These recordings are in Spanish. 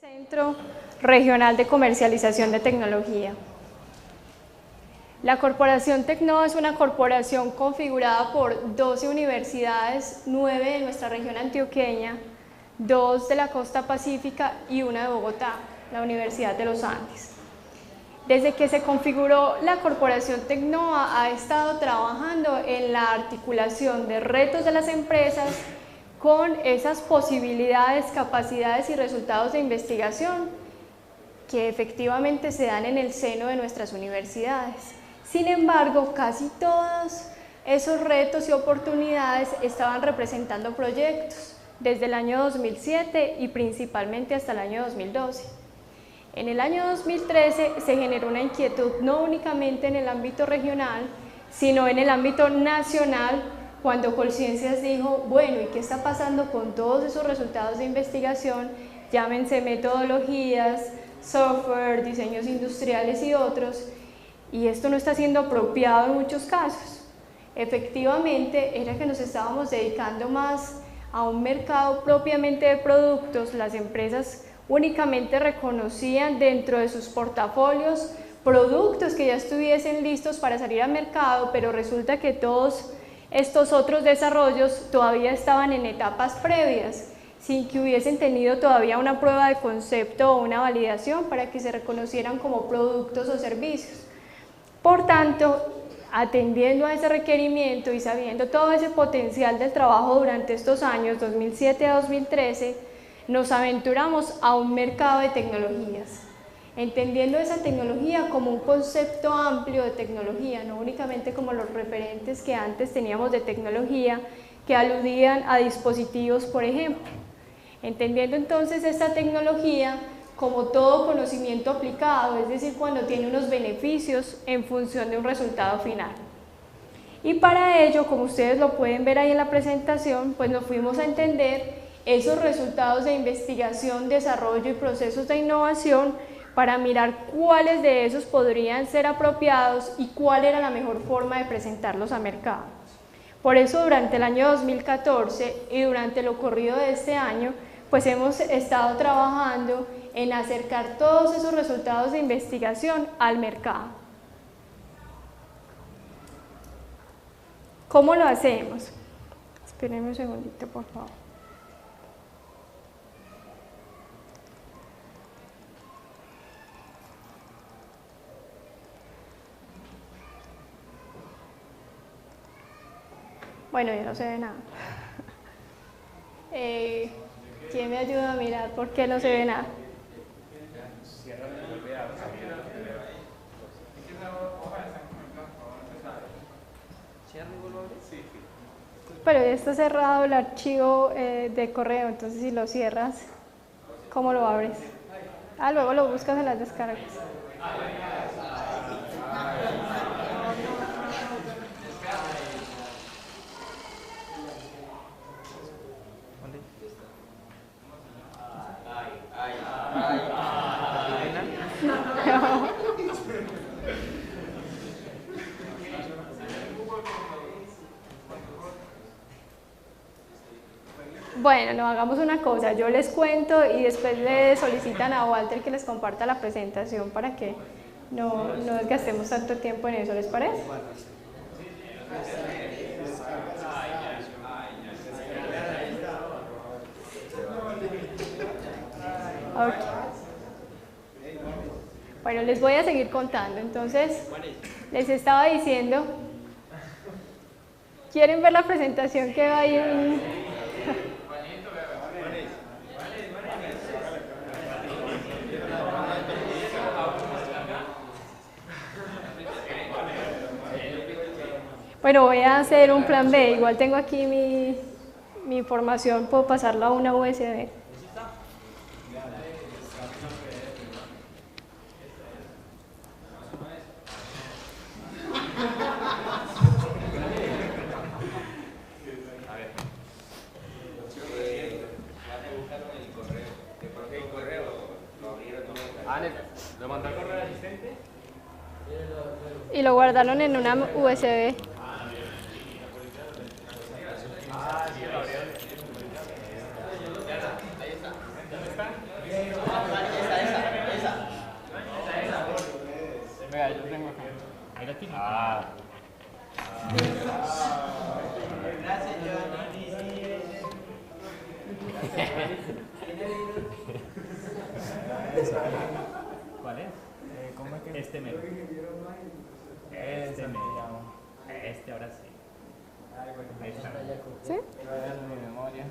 Centro Regional de Comercialización de Tecnología. La Corporación Tecno es una corporación configurada por 12 universidades, 9 de nuestra región antioqueña, 2 de la costa pacífica y una de Bogotá, la Universidad de los Andes. Desde que se configuró la Corporación Tecno ha estado trabajando en la articulación de retos de las empresas con esas posibilidades, capacidades y resultados de investigación que efectivamente se dan en el seno de nuestras universidades. Sin embargo, casi todos esos retos y oportunidades estaban representando proyectos desde el año 2007 y principalmente hasta el año 2012. En el año 2013 se generó una inquietud no únicamente en el ámbito regional, sino en el ámbito nacional, cuando Colciencias dijo, bueno, ¿y qué está pasando con todos esos resultados de investigación? Llámense metodologías, software, diseños industriales y otros, y esto no está siendo apropiado en muchos casos. Efectivamente, era que nos estábamos dedicando más a un mercado propiamente de productos. Las empresas únicamente reconocían dentro de sus portafolios productos que ya estuviesen listos para salir al mercado, pero resulta que todos estos otros desarrollos todavía estaban en etapas previas, sin que hubiesen tenido todavía una prueba de concepto o una validación para que se reconocieran como productos o servicios. Por tanto, atendiendo a ese requerimiento y sabiendo todo ese potencial del trabajo durante estos años, 2007 a 2013, nos aventuramos a un mercado de tecnologías, entendiendo esa tecnología como un concepto amplio de tecnología, no únicamente como los referentes que antes teníamos de tecnología, que aludían a dispositivos, por ejemplo. Entendiendo entonces esta tecnología como todo conocimiento aplicado, es decir, cuando tiene unos beneficios en función de un resultado final. Y para ello, como ustedes lo pueden ver ahí en la presentación, pues nos fuimos a entender esos resultados de investigación, desarrollo y procesos de innovación para mirar cuáles de esos podrían ser apropiados y cuál era la mejor forma de presentarlos al mercado. Por eso durante el año 2014 y durante lo corrido de este año, pues hemos estado trabajando en acercar todos esos resultados de investigación al mercado. ¿Cómo lo hacemos? Espérenme un segundito, por favor. Bueno, ya no se ve nada. ¿Quién me ayuda a mirar por qué no se ve nada? Pero ya está cerrado el archivo de correo, entonces si lo cierras, ¿cómo lo abres? Ah, luego lo buscas en las descargas. Bueno, no, hagamos una cosa, yo les cuento y después le solicitan a Walter que les comparta la presentación para que no desgastemos tanto tiempo en eso, ¿les parece? Okay. Bueno, les voy a seguir contando, entonces les estaba diciendo, ¿quieren ver la presentación que va ahí en...? Bueno, voy a hacer un plan B, igual tengo aquí mi información, puedo pasarlo a una USB. ¿Lo mandó al correo del asistente? Y lo guardaron en una USB. Ah, sí, lo abrieron. Ahí está. ¿Dónde está? ¿Cuál es? ¿Cómo es que? Este mero. Este mero. Este ahora sí. Ahí está. ¿Sí? Mi memoria.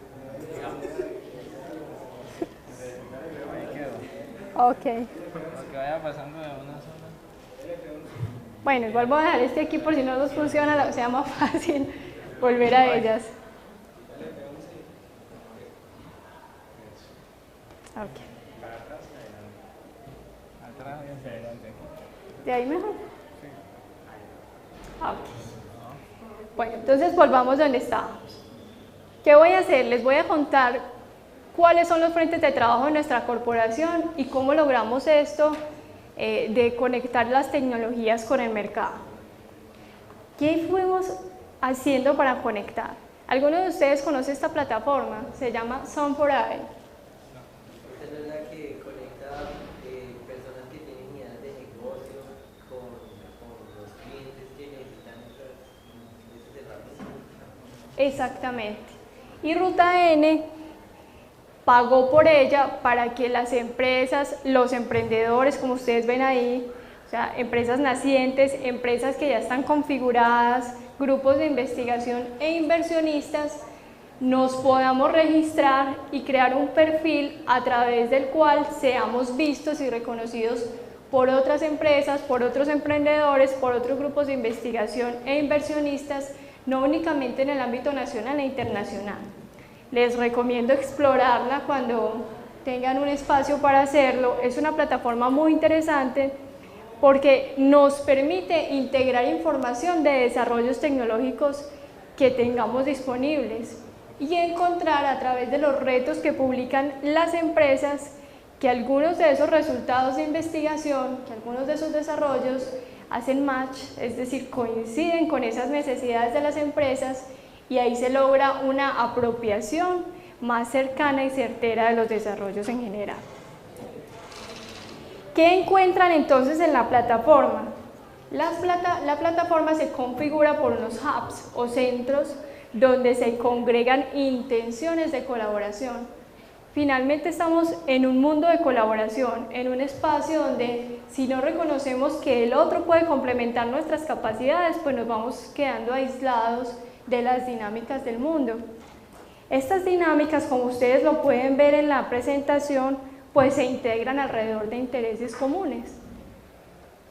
Ahí quedó. Ok. Lo que vaya pasando de una sola. Bueno, igual voy a dejar este aquí por si no nos funciona, sea más fácil volver a ellas. Ok. Atrás y hacia adelante. ¿De ahí mejor? Ok. Bueno, entonces volvamos donde estábamos. ¿Qué voy a hacer? Les voy a contar cuáles son los frentes de trabajo de nuestra corporación y cómo logramos esto de conectar las tecnologías con el mercado. ¿Qué fuimos haciendo para conectar? ¿Alguno de ustedes conoce esta plataforma? Se llama Sun4i. ¿Esta no es la que conecta personas que tienen ideas de negocio con los clientes que necesitan esas herramientas? Exactamente. Y Ruta N pagó por ella para que las empresas, los emprendedores, como ustedes ven ahí, o sea, empresas nacientes, empresas que ya están configuradas, grupos de investigación e inversionistas, nos podamos registrar y crear un perfil a través del cual seamos vistos y reconocidos por otras empresas, por otros emprendedores, por otros grupos de investigación e inversionistas, no únicamente en el ámbito nacional e internacional. Les recomiendo explorarla cuando tengan un espacio para hacerlo. Es una plataforma muy interesante porque nos permite integrar información de desarrollos tecnológicos que tengamos disponibles y encontrar a través de los retos que publican las empresas que algunos de esos resultados de investigación, que algunos de esos desarrollos hacen match, es decir, coinciden con esas necesidades de las empresas y ahí se logra una apropiación más cercana y certera de los desarrollos en general. ¿Qué encuentran entonces en la plataforma? La plataforma se configura por unos hubs o centros donde se congregan intenciones de colaboración. Finalmente estamos en un mundo de colaboración, en un espacio donde si no reconocemos que el otro puede complementar nuestras capacidades, pues nos vamos quedando aislados de las dinámicas del mundo. Estas dinámicas, como ustedes lo pueden ver en la presentación, pues se integran alrededor de intereses comunes.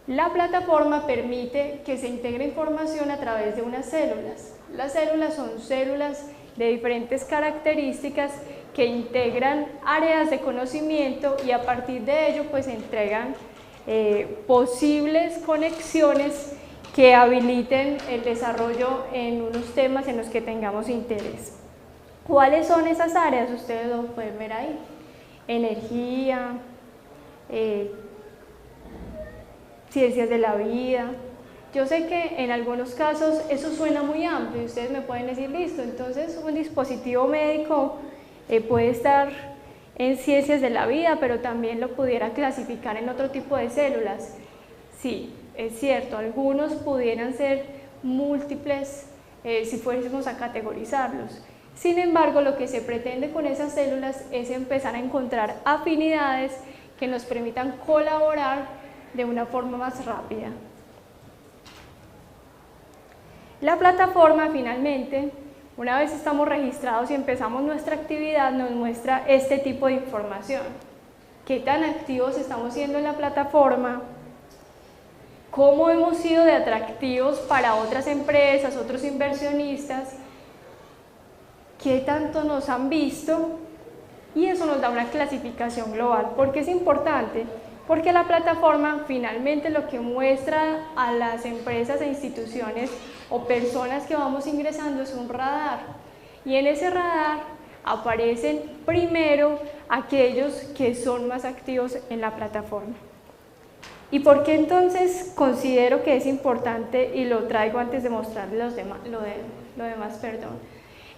La plataforma permite que se integre información a través de unas células. Las células son células de diferentes características que integran áreas de conocimiento y a partir de ello pues entregan posibles conexiones que habiliten el desarrollo en unos temas en los que tengamos interés. ¿Cuáles son esas áreas? Ustedes lo pueden ver ahí. Energía, ciencias de la vida. Yo sé que en algunos casos eso suena muy amplio y ustedes me pueden decir, listo, entonces un dispositivo médico puede estar en ciencias de la vida, pero también lo pudiera clasificar en otro tipo de células. Sí, es cierto, algunos pudieran ser múltiples si fuésemos a categorizarlos. Sin embargo, lo que se pretende con esas células es empezar a encontrar afinidades que nos permitan colaborar de una forma más rápida. La plataforma finalmente, una vez estamos registrados y empezamos nuestra actividad, nos muestra este tipo de información. ¿Qué tan activos estamos siendo en la plataforma? ¿Cómo hemos sido de atractivos para otras empresas, otros inversionistas? ¿Qué tanto nos han visto? Y eso nos da una clasificación global. ¿Por qué es importante? Porque la plataforma finalmente lo que muestra a las empresas e instituciones o personas que vamos ingresando es un radar. Y en ese radar aparecen primero aquellos que son más activos en la plataforma. ¿Y por qué entonces considero que es importante y lo traigo antes de mostrarles lo demás?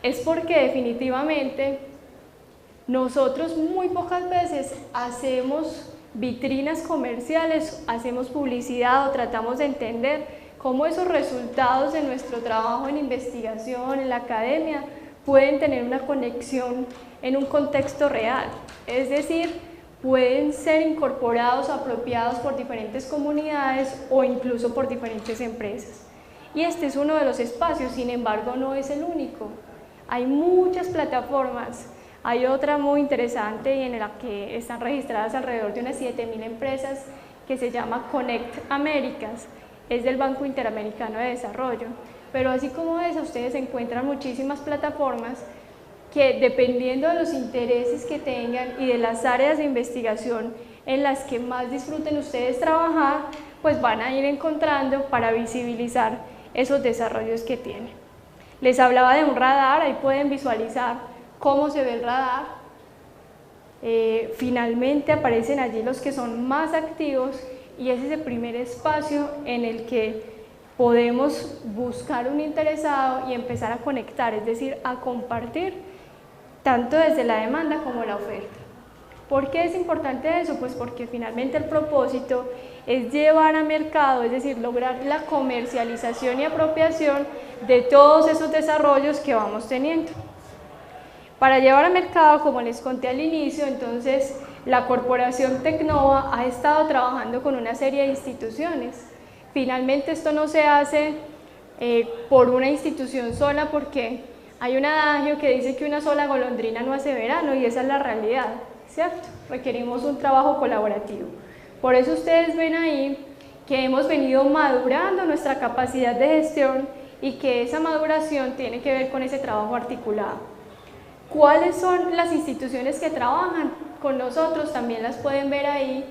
Es porque definitivamente nosotros muy pocas veces hacemos vitrinas comerciales, hacemos publicidad o tratamos de entender cómo esos resultados de nuestro trabajo en investigación, en la academia, pueden tener una conexión en un contexto real, es decir, pueden ser incorporados o apropiados por diferentes comunidades o incluso por diferentes empresas. Y este es uno de los espacios, sin embargo no es el único. Hay muchas plataformas, hay otra muy interesante y en la que están registradas alrededor de unas 7.000 empresas que se llama Connect Américas, es del Banco Interamericano de Desarrollo. Pero así como esa, ustedes encuentran muchísimas plataformas que dependiendo de los intereses que tengan y de las áreas de investigación en las que más disfruten ustedes trabajar, pues van a ir encontrando para visibilizar esos desarrollos que tienen. Les hablaba de un radar, ahí pueden visualizar cómo se ve el radar. Finalmente aparecen allí los que son más activos y ese es el primer espacio en el que podemos buscar un interesado y empezar a conectar, es decir, a compartir tanto desde la demanda como la oferta. ¿Por qué es importante eso? Pues porque finalmente el propósito es llevar a mercado, es decir, lograr la comercialización y apropiación de todos esos desarrollos que vamos teniendo. Para llevar a mercado, como les conté al inicio, entonces la corporación Tecnova ha estado trabajando con una serie de instituciones. Finalmente esto no se hace por una institución sola porque hay un adagio que dice que una sola golondrina no hace verano y esa es la realidad, ¿cierto? Requerimos un trabajo colaborativo. Por eso ustedes ven ahí que hemos venido madurando nuestra capacidad de gestión y que esa maduración tiene que ver con ese trabajo articulado. ¿Cuáles son las instituciones que trabajan con nosotros? También las pueden ver ahí.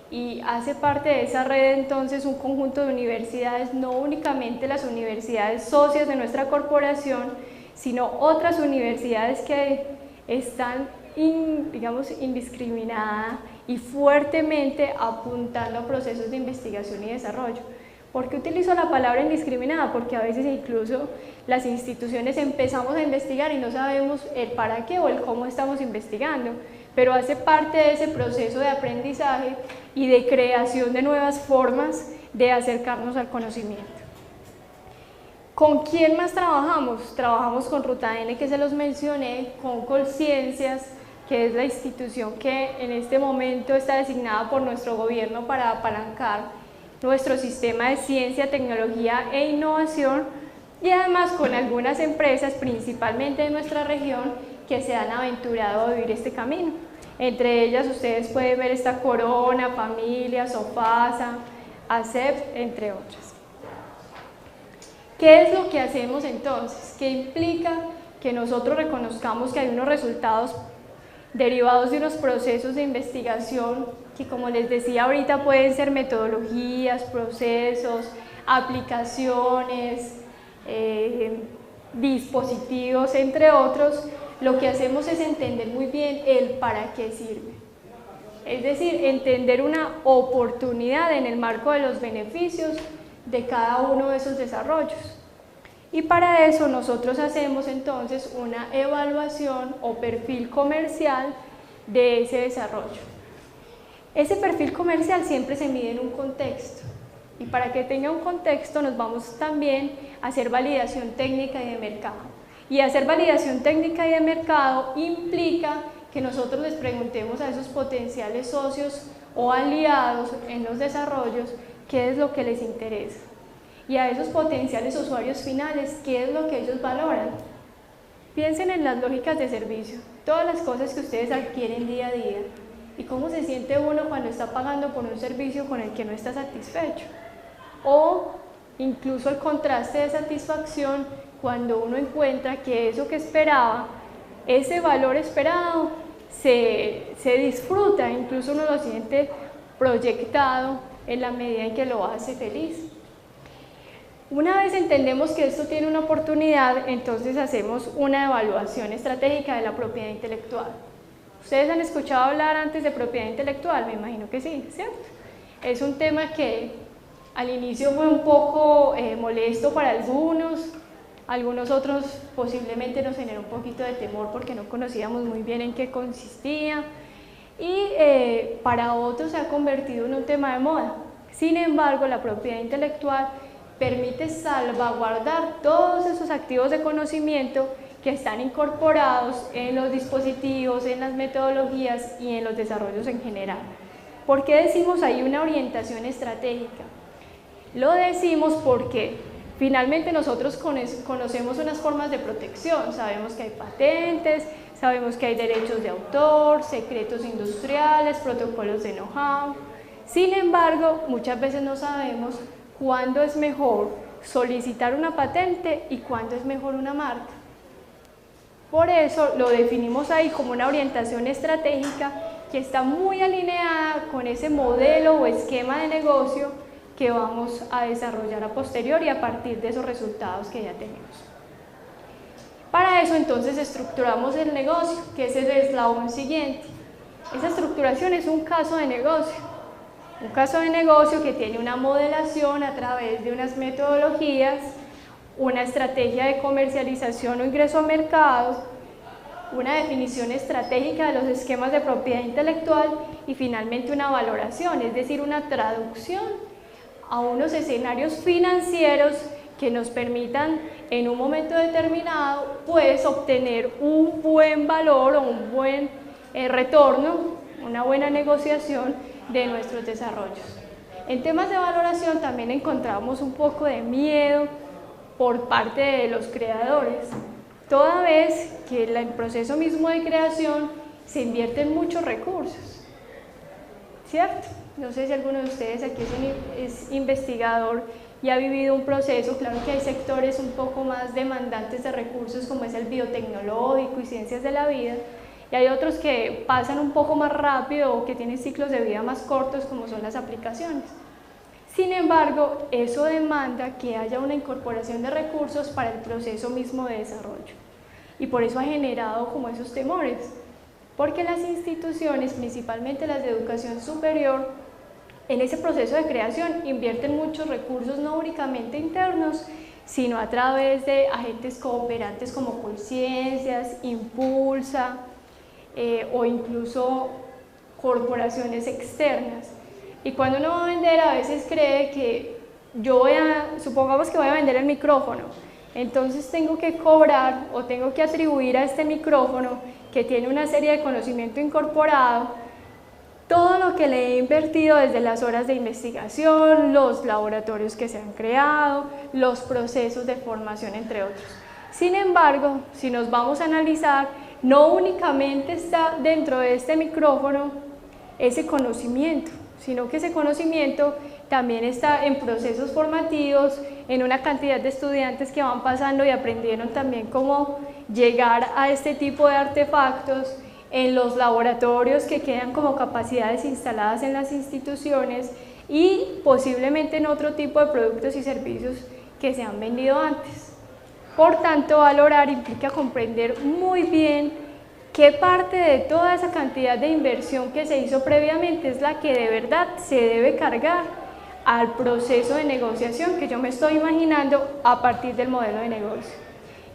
Y hace parte de esa red entonces un conjunto de universidades, no únicamente las universidades socias de nuestra corporación, sino otras universidades que están, digamos, indiscriminada y fuertemente apuntando a procesos de investigación y desarrollo. ¿Por qué utilizo la palabra indiscriminada? Porque a veces incluso las instituciones empezamos a investigar y no sabemos el para qué o el cómo estamos investigando, pero hace parte de ese proceso de aprendizaje y de creación de nuevas formas de acercarnos al conocimiento. ¿Con quién más trabajamos? Trabajamos con Ruta N, que se los mencioné, con Colciencias, que es la institución que en este momento está designada por nuestro gobierno para apalancar nuestro sistema de ciencia, tecnología e innovación, y además con algunas empresas, principalmente de nuestra región, que se han aventurado a vivir este camino. Entre ellas ustedes pueden ver esta Corona, Familia, Sofasa, ACEP, entre otras. ¿Qué es lo que hacemos entonces? ¿Qué implica que nosotros reconozcamos que hay unos resultados derivados de unos procesos de investigación que, como les decía ahorita, pueden ser metodologías, procesos, aplicaciones, dispositivos, entre otros? Lo que hacemos es entender muy bien el para qué sirve. Es decir, entender una oportunidad en el marco de los beneficios de cada uno de esos desarrollos. Y para eso nosotros hacemos entonces una evaluación o perfil comercial de ese desarrollo. Ese perfil comercial siempre se mide en un contexto. Y para que tenga un contexto nos vamos también a hacer validación técnica y de mercado. Y hacer validación técnica y de mercado implica que nosotros les preguntemos a esos potenciales socios o aliados en los desarrollos qué es lo que les interesa. Y a esos potenciales usuarios finales, qué es lo que ellos valoran. Piensen en las lógicas de servicio, todas las cosas que ustedes adquieren día a día y cómo se siente uno cuando está pagando por un servicio con el que no está satisfecho. O incluso el contraste de satisfacción cuando uno encuentra que eso que esperaba, ese valor esperado, se disfruta, incluso uno lo siente proyectado en la medida en que lo hace feliz. Una vez entendemos que esto tiene una oportunidad, entonces hacemos una evaluación estratégica de la propiedad intelectual. ¿Ustedes han escuchado hablar antes de propiedad intelectual? Me imagino que sí, ¿cierto? Es un tema que al inicio fue un poco molesto para algunos otros posiblemente nos generó un poquito de temor porque no conocíamos muy bien en qué consistía, y para otros se ha convertido en un tema de moda. Sin embargo, la propiedad intelectual permite salvaguardar todos esos activos de conocimiento que están incorporados en los dispositivos, en las metodologías y en los desarrollos en general. ¿Por qué decimos ahí una orientación estratégica? Lo decimos porque finalmente nosotros conocemos unas formas de protección, sabemos que hay patentes, sabemos que hay derechos de autor, secretos industriales, protocolos de know-how. Sin embargo, muchas veces no sabemos cuándo es mejor solicitar una patente y cuándo es mejor una marca. Por eso lo definimos ahí como una orientación estratégica que está muy alineada con ese modelo o esquema de negocio que vamos a desarrollar a posteriori a partir de esos resultados que ya tenemos. Para eso entonces estructuramos el negocio, que es el eslabón siguiente. Esa estructuración es un caso de negocio. Un caso de negocio que tiene una modelación a través de unas metodologías, una estrategia de comercialización o ingreso a mercado, una definición estratégica de los esquemas de propiedad intelectual y finalmente una valoración, es decir, una traducción a unos escenarios financieros que nos permitan en un momento determinado pues obtener un buen valor o un buen retorno, una buena negociación de nuestros desarrollos. En temas de valoración también encontramos un poco de miedo por parte de los creadores, toda vez que en el proceso mismo de creación se invierten muchos recursos, ¿cierto? No sé si alguno de ustedes aquí es investigador y ha vivido un proceso. Claro que hay sectores un poco más demandantes de recursos como es el biotecnológico y ciencias de la vida, y hay otros que pasan un poco más rápido o que tienen ciclos de vida más cortos como son las aplicaciones. Sin embargo, eso demanda que haya una incorporación de recursos para el proceso mismo de desarrollo y por eso ha generado como esos temores, porque las instituciones, principalmente las de educación superior, en ese proceso de creación invierten muchos recursos no únicamente internos, sino a través de agentes cooperantes como Colciencias, Impulsa, o incluso corporaciones externas. Y cuando uno va a vender, a veces cree que supongamos que voy a vender el micrófono, entonces tengo que cobrar o tengo que atribuir a este micrófono que tiene una serie de conocimiento incorporado todo lo que le he invertido desde las horas de investigación, los laboratorios que se han creado, los procesos de formación, entre otros. Sin embargo, si nos vamos a analizar, no únicamente está dentro de este micrófono ese conocimiento, sino que ese conocimiento también está en procesos formativos, en una cantidad de estudiantes que van pasando y aprendieron también cómo llegar a este tipo de artefactos, en los laboratorios que quedan como capacidades instaladas en las instituciones y posiblemente en otro tipo de productos y servicios que se han vendido antes. Por tanto, valorar implica comprender muy bien qué parte de toda esa cantidad de inversión que se hizo previamente es la que de verdad se debe cargar al proceso de negociación que yo me estoy imaginando a partir del modelo de negocio.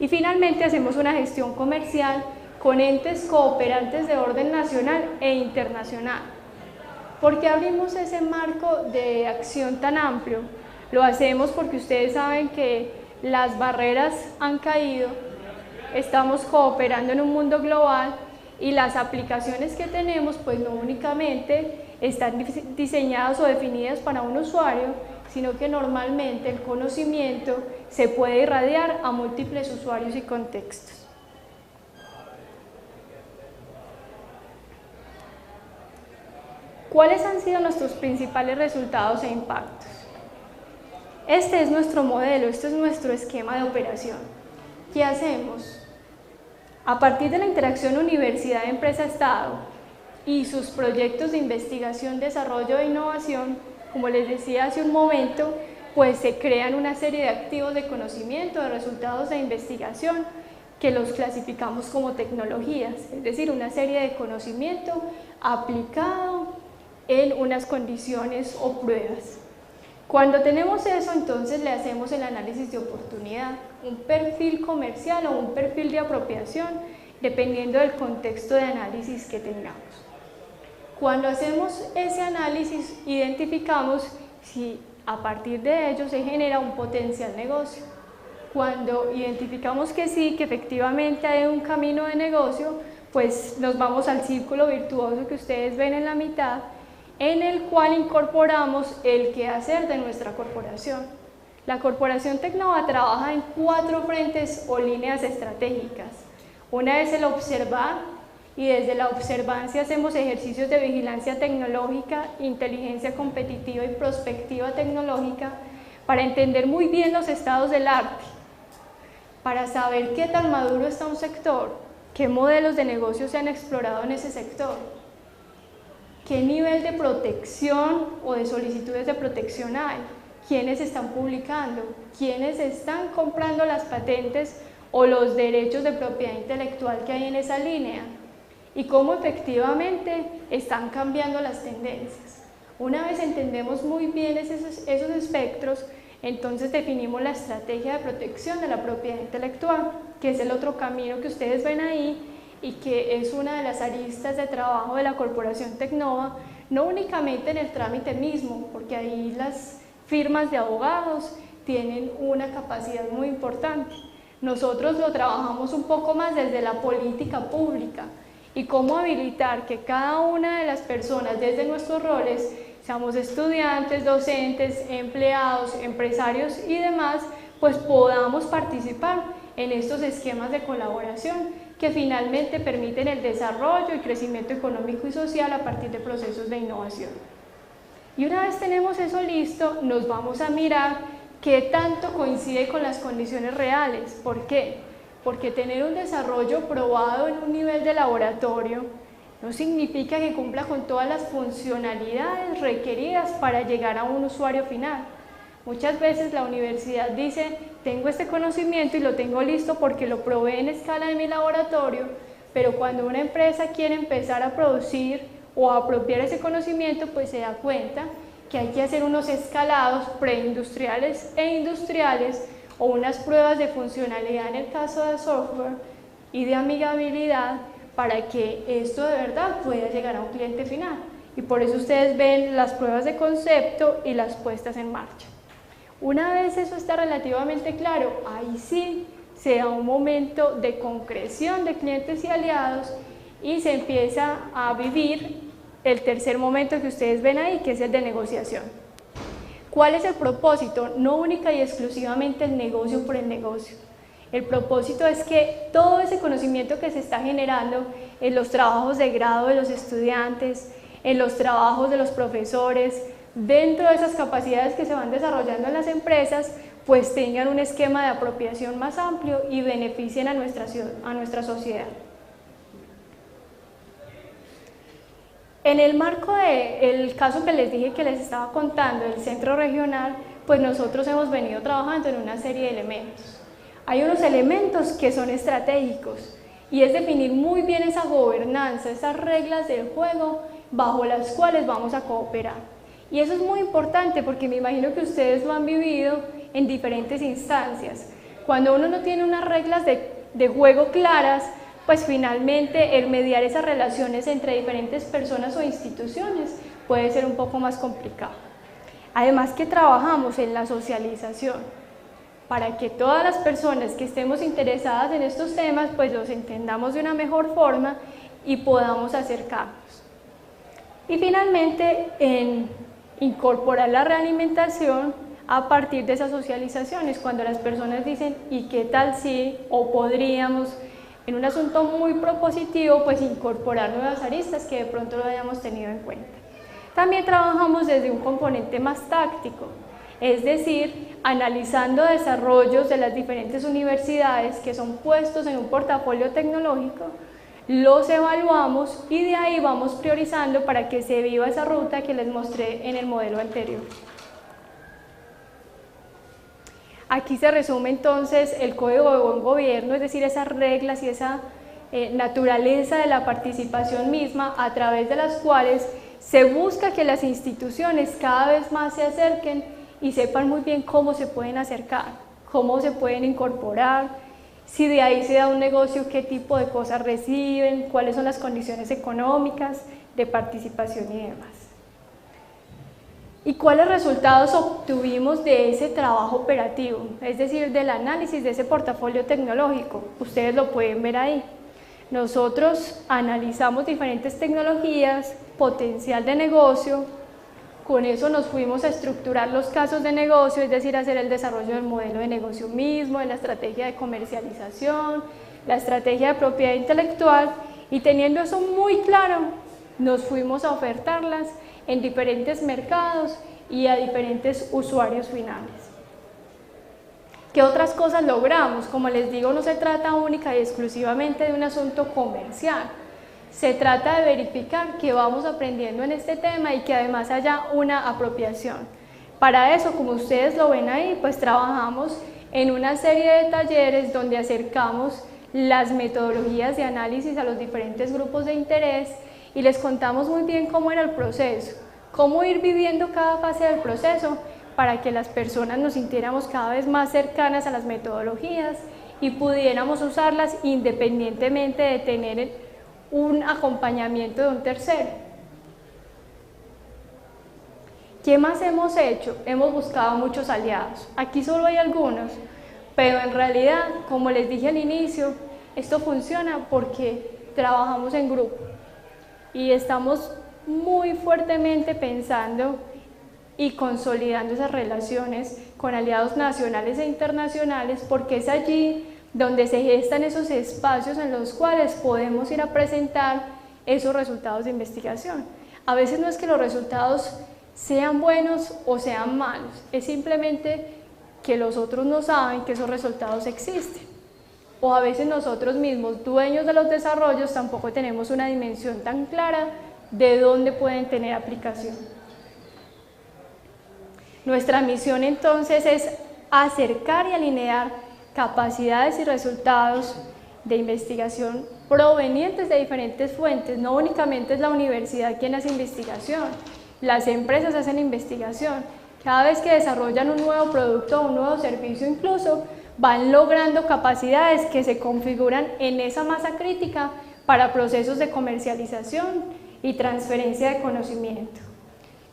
Y finalmente hacemos una gestión comercial con entes cooperantes de orden nacional e internacional. ¿Por qué abrimos ese marco de acción tan amplio? Lo hacemos porque ustedes saben que las barreras han caído, estamos cooperando en un mundo global y las aplicaciones que tenemos pues no únicamente están diseñadas o definidas para un usuario, sino que normalmente el conocimiento se puede irradiar a múltiples usuarios y contextos. ¿Cuáles han sido nuestros principales resultados e impactos? Este es nuestro modelo, este es nuestro esquema de operación. ¿Qué hacemos? A partir de la interacción universidad-empresa-estado y sus proyectos de investigación, desarrollo e innovación, como les decía hace un momento, pues se crean una serie de activos de conocimiento, de resultados de investigación, que los clasificamos como tecnologías, es decir, una serie de conocimiento aplicado en unas condiciones o pruebas. Cuando tenemos eso, entonces le hacemos el análisis de oportunidad, un perfil comercial o un perfil de apropiación, dependiendo del contexto de análisis que tengamos. Cuando hacemos ese análisis, identificamos si a partir de ello se genera un potencial negocio. Cuando identificamos que sí, que efectivamente hay un camino de negocio, pues nos vamos al círculo virtuoso que ustedes ven en la mitad, en el cual incorporamos el quehacer de nuestra corporación. La corporación Tecnova trabaja en 4 frentes o líneas estratégicas. Una es el observar, y desde la observancia hacemos ejercicios de vigilancia tecnológica, inteligencia competitiva y prospectiva tecnológica para entender muy bien los estados del arte, para saber qué tan maduro está un sector, qué modelos de negocio se han explorado en ese sector, qué nivel de protección o de solicitudes de protección hay, quiénes están publicando, quiénes están comprando las patentes o los derechos de propiedad intelectual que hay en esa línea y cómo efectivamente están cambiando las tendencias. Una vez entendemos muy bien esos espectros, entonces definimos la estrategia de protección de la propiedad intelectual, que es el otro camino que ustedes ven ahí y que es una de las aristas de trabajo de la Corporación Tecnova, no únicamente en el trámite mismo, porque ahí las firmas de abogados tienen una capacidad muy importante. Nosotros lo trabajamos un poco más desde la política pública y cómo habilitar que cada una de las personas desde nuestros roles, seamos estudiantes, docentes, empleados, empresarios y demás, pues podamos participar en estos esquemas de colaboración que finalmente permiten el desarrollo y crecimiento económico y social a partir de procesos de innovación. Y una vez tenemos eso listo, nos vamos a mirar qué tanto coincide con las condiciones reales. ¿Por qué? Porque tener un desarrollo probado en un nivel de laboratorio no significa que cumpla con todas las funcionalidades requeridas para llegar a un usuario final. Muchas veces la universidad dice, tengo este conocimiento y lo tengo listo porque lo probé en escala de mi laboratorio, pero cuando una empresa quiere empezar a producir o a apropiar ese conocimiento, pues se da cuenta que hay que hacer unos escalados preindustriales e industriales o unas pruebas de funcionalidad en el caso de software y de amigabilidad para que esto de verdad pueda llegar a un cliente final. Y por eso ustedes ven las pruebas de concepto y las puestas en marcha. Una vez eso está relativamente claro, ahí sí se da un momento de concreción de clientes y aliados y se empieza a vivir el tercer momento que ustedes ven ahí, que es el de negociación. ¿Cuál es el propósito? No única y exclusivamente el negocio por el negocio. El propósito es que todo ese conocimiento que se está generando en los trabajos de grado de los estudiantes, en los trabajos de los profesores, dentro de esas capacidades que se van desarrollando en las empresas, pues tengan un esquema de apropiación más amplio y beneficien a nuestra sociedad. En el marco del caso que les dije que les estaba contando, del centro regional, pues nosotros hemos venido trabajando en una serie de elementos. Hay unos elementos que son estratégicos y es definir muy bien esa gobernanza, esas reglas del juego bajo las cuales vamos a cooperar. Y eso es muy importante porque me imagino que ustedes lo han vivido en diferentes instancias. Cuando uno no tiene unas reglas de juego claras, pues finalmente el mediar esas relaciones entre diferentes personas o instituciones puede ser un poco más complicado. Además que trabajamos en la socialización, para que todas las personas que estemos interesadas en estos temas pues los entendamos de una mejor forma y podamos acercarnos. Y finalmente en incorporar la realimentación a partir de esas socializaciones, cuando las personas dicen ¿y qué tal si? O podríamos, en un asunto muy propositivo, pues incorporar nuevas aristas que de pronto no hayamos tenido en cuenta. También trabajamos desde un componente más táctico, es decir, analizando desarrollos de las diferentes universidades que son puestos en un portafolio tecnológico, los evaluamos y de ahí vamos priorizando para que se viva esa ruta que les mostré en el modelo anterior. Aquí se resume entonces el Código de Buen Gobierno, es decir, esas reglas y esa naturaleza de la participación misma a través de las cuales se busca que las instituciones cada vez más se acerquen y sepan muy bien cómo se pueden acercar, cómo se pueden incorporar, si de ahí se da un negocio, qué tipo de cosas reciben, cuáles son las condiciones económicas de participación y demás. ¿Y cuáles resultados obtuvimos de ese trabajo operativo? Es decir, del análisis de ese portafolio tecnológico. Ustedes lo pueden ver ahí. Nosotros analizamos diferentes tecnologías, potencial de negocio, con eso nos fuimos a estructurar los casos de negocio, es decir, hacer el desarrollo del modelo de negocio mismo, de la estrategia de comercialización, la estrategia de propiedad intelectual, y teniendo eso muy claro, nos fuimos a ofertarlas en diferentes mercados y a diferentes usuarios finales. ¿Qué otras cosas logramos? Como les digo, no se trata única y exclusivamente de un asunto comercial. Se trata de verificar que vamos aprendiendo en este tema y que además haya una apropiación. Para eso, como ustedes lo ven ahí, pues trabajamos en una serie de talleres donde acercamos las metodologías de análisis a los diferentes grupos de interés y les contamos muy bien cómo era el proceso, cómo ir viviendo cada fase del proceso para que las personas nos sintiéramos cada vez más cercanas a las metodologías y pudiéramos usarlas independientemente de tener un acompañamiento de un tercero. ¿Qué más hemos hecho? Hemos buscado muchos aliados. Aquí solo hay algunos, pero en realidad, como les dije al inicio, esto funciona porque trabajamos en grupo y estamos muy fuertemente pensando y consolidando esas relaciones con aliados nacionales e internacionales, porque es allí donde se gestan esos espacios en los cuales podemos ir a presentar esos resultados de investigación. A veces no es que los resultados sean buenos o sean malos, es simplemente que los otros no saben que esos resultados existen. O a veces nosotros mismos, dueños de los desarrollos, tampoco tenemos una dimensión tan clara de dónde pueden tener aplicación. Nuestra misión entonces es acercar y alinear capacidades y resultados de investigación provenientes de diferentes fuentes. No únicamente es la universidad quien hace investigación, las empresas hacen investigación. Cada vez que desarrollan un nuevo producto o un nuevo servicio incluso, van logrando capacidades que se configuran en esa masa crítica para procesos de comercialización y transferencia de conocimiento.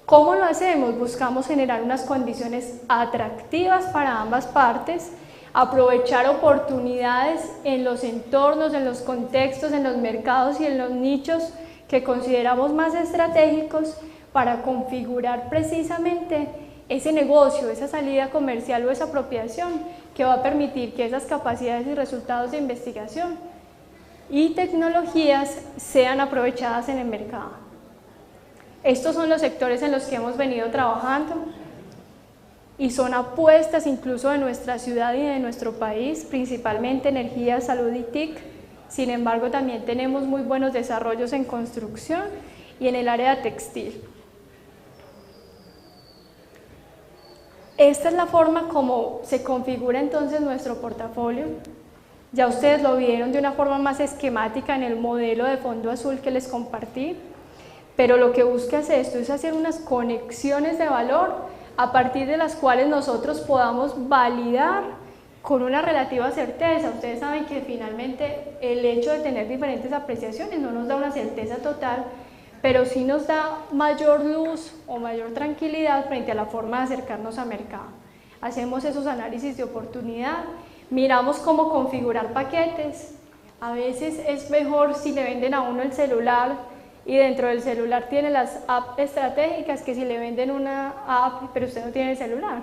¿Cómo lo hacemos? Buscamos generar unas condiciones atractivas para ambas partes, aprovechar oportunidades en los entornos, en los contextos, en los mercados y en los nichos que consideramos más estratégicos para configurar precisamente ese negocio, esa salida comercial o esa apropiación que va a permitir que esas capacidades y resultados de investigación y tecnologías sean aprovechadas en el mercado. Estos son los sectores en los que hemos venido trabajando y son apuestas incluso de nuestra ciudad y de nuestro país, principalmente energía, salud y TIC. Sin embargo, también tenemos muy buenos desarrollos en construcción y en el área textil. Esta es la forma como se configura entonces nuestro portafolio. Ya ustedes lo vieron de una forma más esquemática en el modelo de fondo azul que les compartí, pero lo que busca es esto, es hacer unas conexiones de valor a partir de las cuales nosotros podamos validar con una relativa certeza. Ustedes saben que finalmente el hecho de tener diferentes apreciaciones no nos da una certeza total, pero sí nos da mayor luz o mayor tranquilidad frente a la forma de acercarnos al mercado. Hacemos esos análisis de oportunidad, miramos cómo configurar paquetes. A veces es mejor si le venden a uno el celular y dentro del celular tiene las apps estratégicas que si le venden una app pero usted no tiene el celular.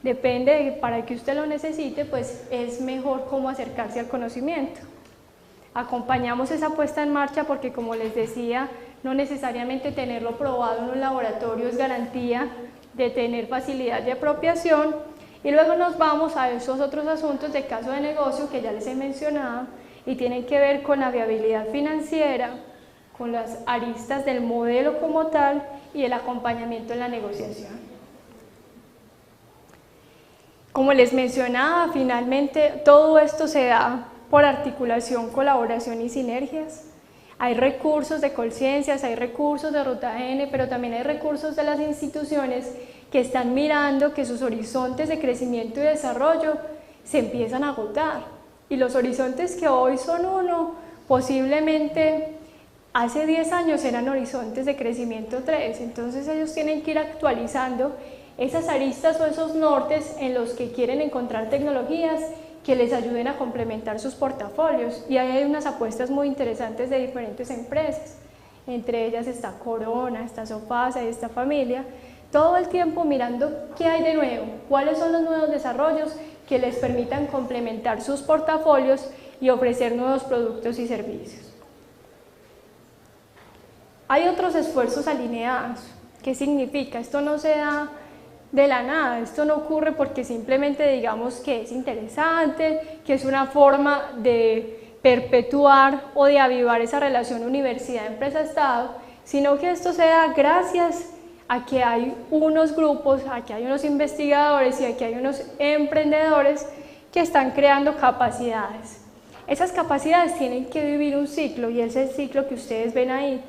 Depende de para que usted lo necesite, pues es mejor cómo acercarse al conocimiento. Acompañamos esa puesta en marcha porque, como les decía, no necesariamente tenerlo probado en un laboratorio es garantía de tener facilidad de apropiación. Y luego nos vamos a esos otros asuntos de caso de negocio que ya les he mencionado y tienen que ver con la viabilidad financiera, con las aristas del modelo como tal y el acompañamiento en la negociación. Como les mencionaba, finalmente todo esto se da por articulación, colaboración y sinergias. Hay recursos de Colciencias, hay recursos de Ruta N, pero también hay recursos de las instituciones que están mirando que sus horizontes de crecimiento y desarrollo se empiezan a agotar. Y los horizontes que hoy son uno, posiblemente Hace 10 años eran horizontes de crecimiento 3, entonces ellos tienen que ir actualizando esas aristas o esos nortes en los que quieren encontrar tecnologías que les ayuden a complementar sus portafolios. Y ahí hay unas apuestas muy interesantes de diferentes empresas. Entre ellas está Corona, está Sofasa y está Familia, todo el tiempo mirando qué hay de nuevo, cuáles son los nuevos desarrollos que les permitan complementar sus portafolios y ofrecer nuevos productos y servicios. Hay otros esfuerzos alineados. ¿Qué significa? Esto no se da de la nada, esto no ocurre porque simplemente digamos que es interesante, que es una forma de perpetuar o de avivar esa relación universidad-empresa-estado, sino que esto se da gracias a que hay unos grupos, a que hay unos investigadores y a que hay unos emprendedores que están creando capacidades. Esas capacidades tienen que vivir un ciclo y ese es el ciclo que ustedes ven ahí.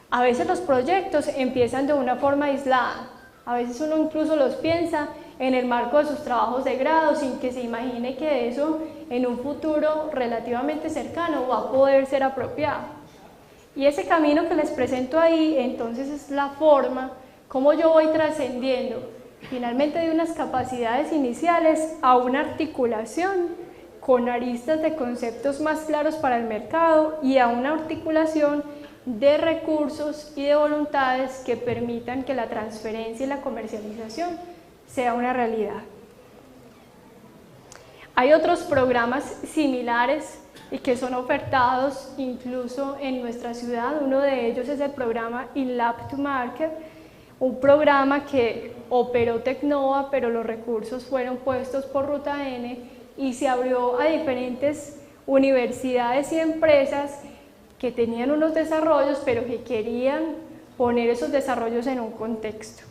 A veces los proyectos empiezan de una forma aislada, a veces uno incluso los piensa en el marco de sus trabajos de grado sin que se imagine que eso en un futuro relativamente cercano va a poder ser apropiado. Y ese camino que les presento ahí entonces es la forma como yo voy trascendiendo finalmente de unas capacidades iniciales a una articulación con aristas de conceptos más claros para el mercado y a una articulación de recursos y de voluntades que permitan que la transferencia y la comercialización sea una realidad. Hay otros programas similares y que son ofertados incluso en nuestra ciudad. Uno de ellos es el programa In Lab to Market, un programa que operó Tecnova, pero los recursos fueron puestos por Ruta N y se abrió a diferentes universidades y empresas que tenían unos desarrollos, pero que querían poner esos desarrollos en un contexto.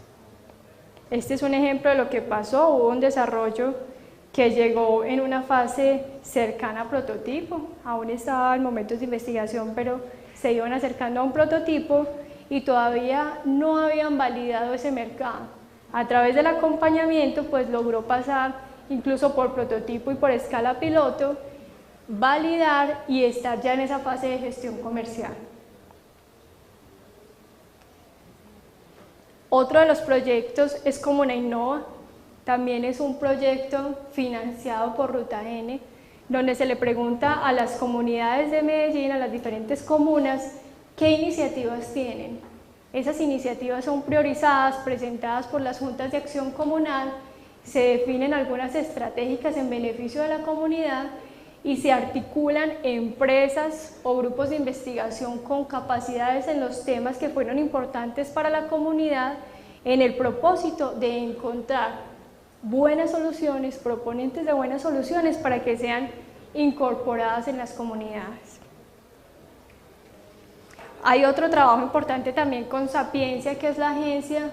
Este es un ejemplo de lo que pasó. Hubo un desarrollo que llegó en una fase cercana a prototipo, aún estaba en momentos de investigación, pero se iban acercando a un prototipo y todavía no habían validado ese mercado. A través del acompañamiento, pues logró pasar incluso por prototipo y por escala piloto, validar y estar ya en esa fase de gestión comercial. Otro de los proyectos es Comuna Innova, también es un proyecto financiado por Ruta N, donde se le pregunta a las comunidades de Medellín, a las diferentes comunas, qué iniciativas tienen. Esas iniciativas son priorizadas, presentadas por las juntas de acción comunal, se definen algunas estratégicas en beneficio de la comunidad y se articulan empresas o grupos de investigación con capacidades en los temas que fueron importantes para la comunidad en el propósito de encontrar buenas soluciones, proponentes de buenas soluciones para que sean incorporadas en las comunidades. Hay otro trabajo importante también con Sapiencia, que es la Agencia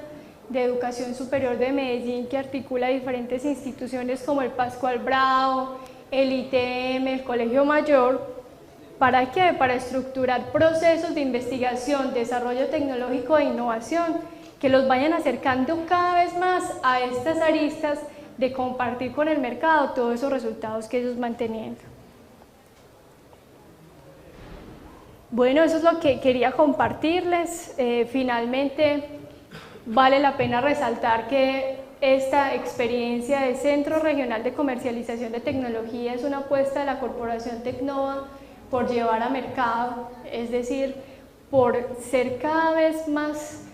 de Educación Superior de Medellín, que articula diferentes instituciones como el Pascual Bravo, el ITM, el Colegio Mayor. ¿Para qué? Para estructurar procesos de investigación, desarrollo tecnológico e innovación que los vayan acercando cada vez más a estas aristas de compartir con el mercado todos esos resultados que ellos van teniendo. Bueno, eso es lo que quería compartirles. Finalmente, vale la pena resaltar que esta experiencia de Centro Regional de Comercialización de Tecnología es una apuesta de la Corporación Tecnova por llevar a mercado, es decir, por ser cada vez más,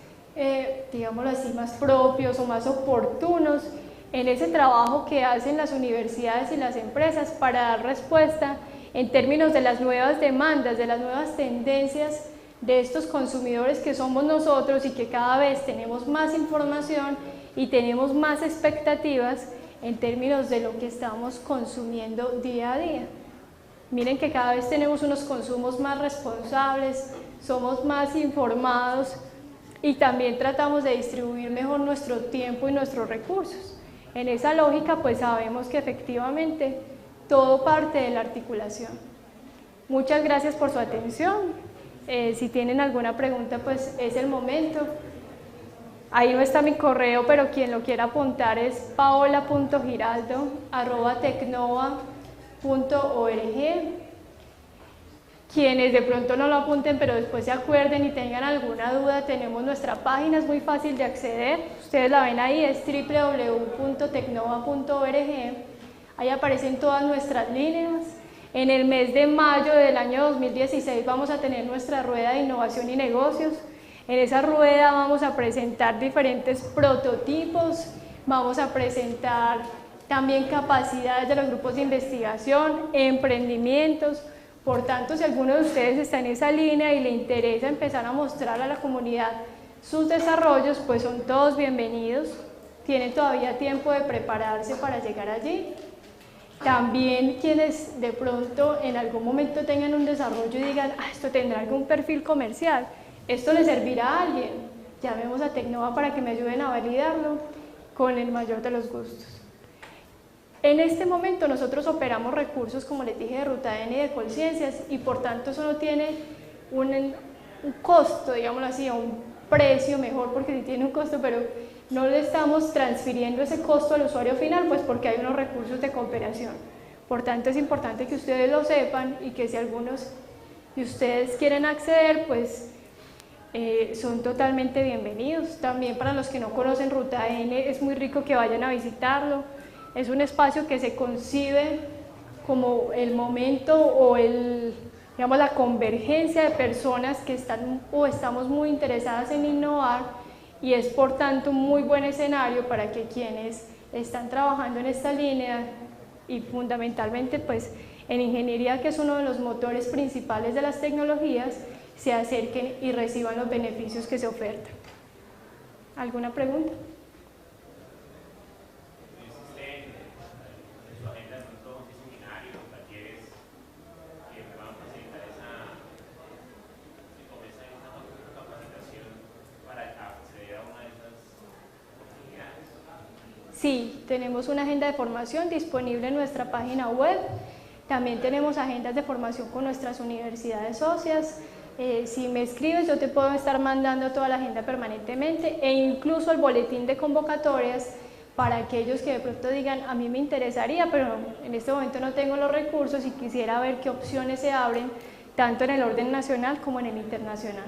digámoslo así, más propios o más oportunos en ese trabajo que hacen las universidades y las empresas para dar respuesta en términos de las nuevas demandas, de las nuevas tendencias de estos consumidores que somos nosotros y que cada vez tenemos más información y tenemos más expectativas en términos de lo que estamos consumiendo día a día. Miren que cada vez tenemos unos consumos más responsables, somos más informados y también tratamos de distribuir mejor nuestro tiempo y nuestros recursos. En esa lógica, pues sabemos que efectivamente todo parte de la articulación. Muchas gracias por su atención. Si tienen alguna pregunta, pues es el momento. Ahí no está mi correo, pero quien lo quiera apuntar es paola.giraldo@tecnova.org. Quienes de pronto no lo apunten, pero después se acuerden y tengan alguna duda, tenemos nuestra página, es muy fácil de acceder. Ustedes la ven ahí, es www.tecnova.org. Ahí aparecen todas nuestras líneas. En el mes de mayo del año 2016 vamos a tener nuestra rueda de innovación y negocios. En esa rueda vamos a presentar diferentes prototipos, vamos a presentar también capacidades de los grupos de investigación, emprendimientos. Por tanto, si alguno de ustedes está en esa línea y le interesa empezar a mostrar a la comunidad sus desarrollos, pues son todos bienvenidos. Tienen todavía tiempo de prepararse para llegar allí. También quienes de pronto en algún momento tengan un desarrollo y digan, esto tendrá algún perfil comercial, esto le servirá a alguien, llamemos a Tecnova para que me ayuden a validarlo con el mayor de los gustos. En este momento nosotros operamos recursos, como les dije, de RutaN y de Colciencias, y por tanto eso no tiene un costo, digámoslo así, un precio mejor, porque sí tiene un costo, pero no le estamos transfiriendo ese costo al usuario final, pues porque hay unos recursos de cooperación. Por tanto es importante que ustedes lo sepan y que si algunos de ustedes quieren acceder, pues son totalmente bienvenidos. También para los que no conocen RutaN, es muy rico que vayan a visitarlo. Es un espacio que se concibe como el momento o digamos, la convergencia de personas que están o estamos muy interesadas en innovar, y es por tanto un muy buen escenario para que quienes están trabajando en esta línea y fundamentalmente pues en ingeniería, que es uno de los motores principales de las tecnologías, se acerquen y reciban los beneficios que se ofertan. ¿Alguna pregunta? Sí, tenemos una agenda de formación disponible en nuestra página web. También tenemos agendas de formación con nuestras universidades socias. Si me escribes, yo te puedo estar mandando toda la agenda permanentemente, e incluso el boletín de convocatorias para aquellos que de pronto digan, a mí me interesaría, pero en este momento no tengo los recursos y quisiera ver qué opciones se abren, tanto en el orden nacional como en el internacional.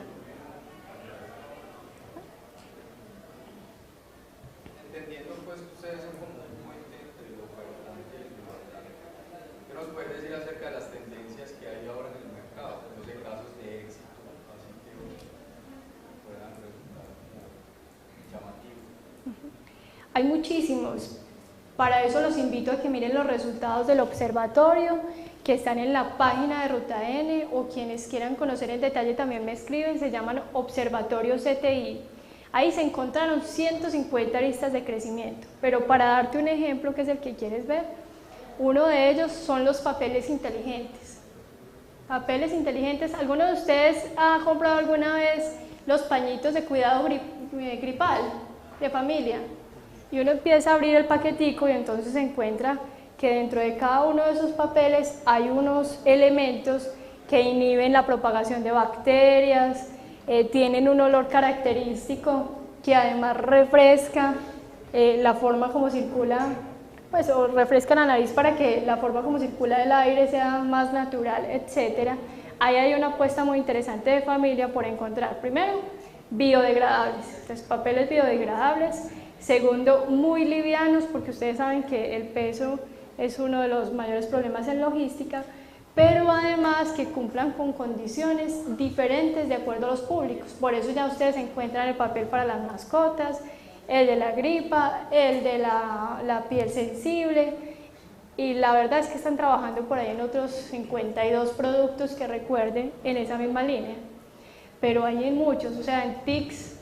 Hay muchísimos. Para eso los invito a que miren los resultados del observatorio que están en la página de RutaN, o quienes quieran conocer en detalle también me escriben, se llaman Observatorio CTI. Ahí se encontraron 150 aristas de crecimiento, pero para darte un ejemplo, que es el que quieres ver, uno de ellos son los papeles inteligentes. Papeles inteligentes, ¿alguno de ustedes ha comprado alguna vez los pañitos de cuidado gripal de familia? Y uno empieza a abrir el paquetico y entonces se encuentra que dentro de cada uno de esos papeles hay unos elementos que inhiben la propagación de bacterias, tienen un olor característico que además refresca la forma como circula, pues, o refresca la nariz para que la forma como circula el aire sea más natural, etc. Ahí hay una apuesta muy interesante de familia por encontrar, primero, biodegradables, entonces papeles biodegradables. Segundo, muy livianos, porque ustedes saben que el peso es uno de los mayores problemas en logística, pero además que cumplan con condiciones diferentes de acuerdo a los públicos. Por eso ya ustedes encuentran el papel para las mascotas, el de la gripa, el de la piel sensible, y la verdad es que están trabajando por ahí en otros 52 productos que recuerden en esa misma línea. Pero hay en muchos, o sea, en PICS,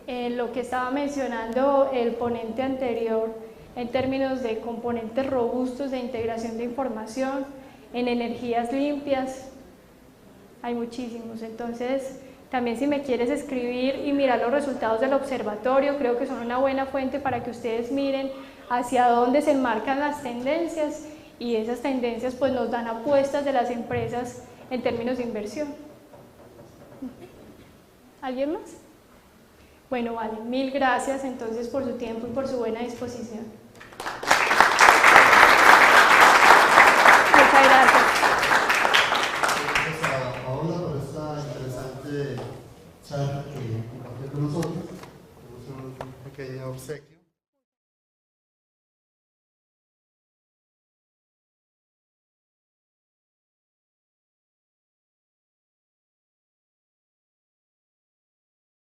en lo que estaba mencionando el ponente anterior, en términos de componentes robustos de integración de información, en energías limpias, hay muchísimos. Entonces, también si me quieres escribir y mirar los resultados del observatorio, creo que son una buena fuente para que ustedes miren hacia dónde se enmarcan las tendencias, y esas tendencias pues nos dan apuestas de las empresas en términos de inversión. ¿Alguien más? Bueno, vale, mil gracias entonces por su tiempo y por su buena disposición. Muchas gracias. compartir con nosotros. Tenemos un pequeño obsequio.